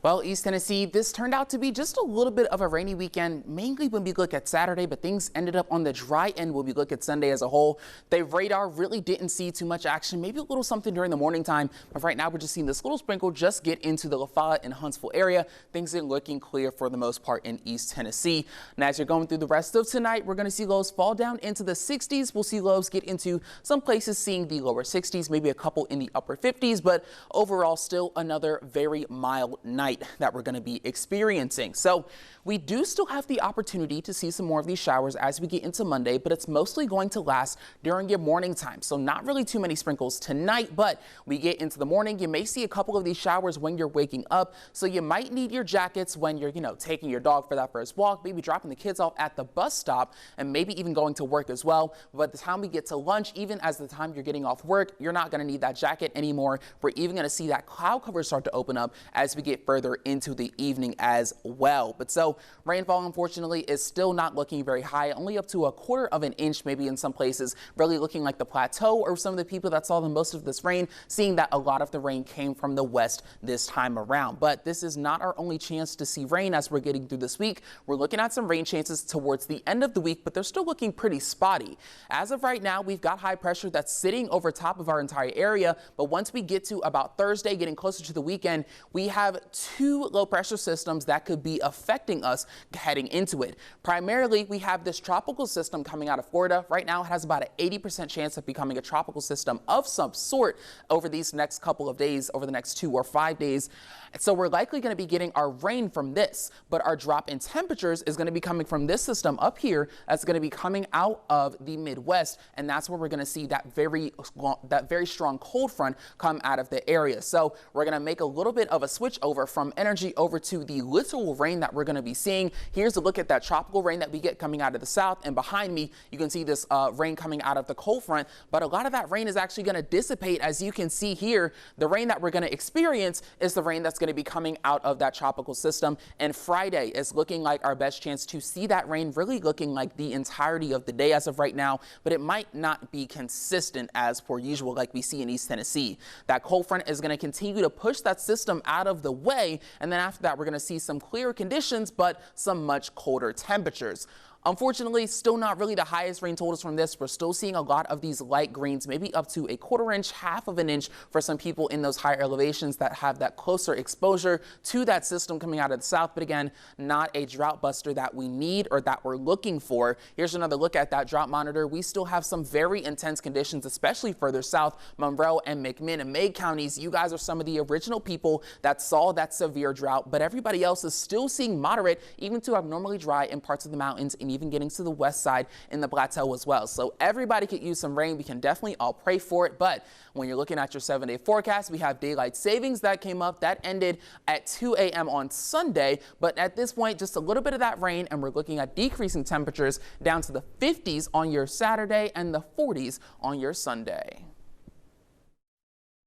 Well, East Tennessee, this turned out to be just a little bit of a rainy weekend, mainly when we look at Saturday, but things ended up on the dry end when we look at Sunday as a whole. The radar really didn't see too much action, maybe a little something during the morning time, but right now we're just seeing this little sprinkle just get into the LaFayette and Huntsville area. Things are looking clear for the most part in East Tennessee. And as you're going through the rest of tonight, we're going to see lows fall down into the 60s. We'll see lows get into some places seeing the lower 60s, maybe a couple in the upper 50s, but overall still another very mild night that we're going to be experiencing. So we do still have the opportunity to see some more of these showers as we get into Monday, but it's mostly going to last during your morning time. So not really too many sprinkles tonight, but we get into the morning. You may see a couple of these showers when you're waking up. So you might need your jackets when you're, taking your dog for that first walk, maybe dropping the kids off at the bus stop, and maybe even going to work as well. But by the time we get to lunch, even as the time you're getting off work, you're not going to need that jacket anymore. We're even going to see that cloud cover start to open up as we get further into the evening as well. But so rainfall, unfortunately, is still not looking very high, only up to 1/4 of an inch, maybe in some places, really looking like the plateau, or some of the people that saw the most of this rain, seeing that a lot of the rain came from the west this time around. But this is not our only chance to see rain as we're getting through this week. We're looking at some rain chances towards the end of the week, but they're still looking pretty spotty. As of right now, we've got high pressure that's sitting over top of our entire area, but once we get to about Thursday, getting closer to the weekend, we have two low pressure systems that could be affecting us heading into it. Primarily, we have this tropical system coming out of Florida. Right now, it has about an 80% chance of becoming a tropical system of some sort over these next couple of days, over the next 2 or 5 days. So we're likely going to be getting our rain from this, but our drop in temperatures is going to be coming from this system up here that's going to be coming out of the Midwest, and that's where we're going to see that very strong cold front come out of the area. So we're going to make a little bit of a switch over from energy over to the literal rain that we're going to be seeing. Here's a look at that tropical rain that we get coming out of the south, and behind me you can see this rain coming out of the cold front, but a lot of that rain is actually going to dissipate. As you can see here, the rain that we're going to experience is the rain that's going to be coming out of that tropical system, and Friday is looking like our best chance to see that rain, really looking like the entirety of the day as of right now, but it might not be consistent as per usual like we see in East Tennessee. That cold front is going to continue to push that system out of the way, and then after that we're going to see some clear conditions but some much colder temperatures. Unfortunately, still not really the highest rain totals from this. We're still seeing a lot of these light greens, maybe up to 1/4 inch, 1/2 of an inch for some people in those higher elevations that have that closer exposure to that system coming out of the south. But again, not a drought buster that we need or that we're looking for. Here's another look at that drought monitor. We still have some very intense conditions, especially further south, Monroe and McMinn and May counties. You guys are some of the original people that saw that severe drought, but everybody else is still seeing moderate, even to abnormally dry in parts of the mountains, and even getting to the west side in the plateau as well. So everybody could use some rain. We can definitely all pray for it. But when you're looking at your 7-day forecast, we have daylight savings that came up. That ended at 2 a.m. on Sunday. But at this point, just a little bit of that rain, and we're looking at decreasing temperatures down to the 50s on your Saturday and the 40s on your Sunday.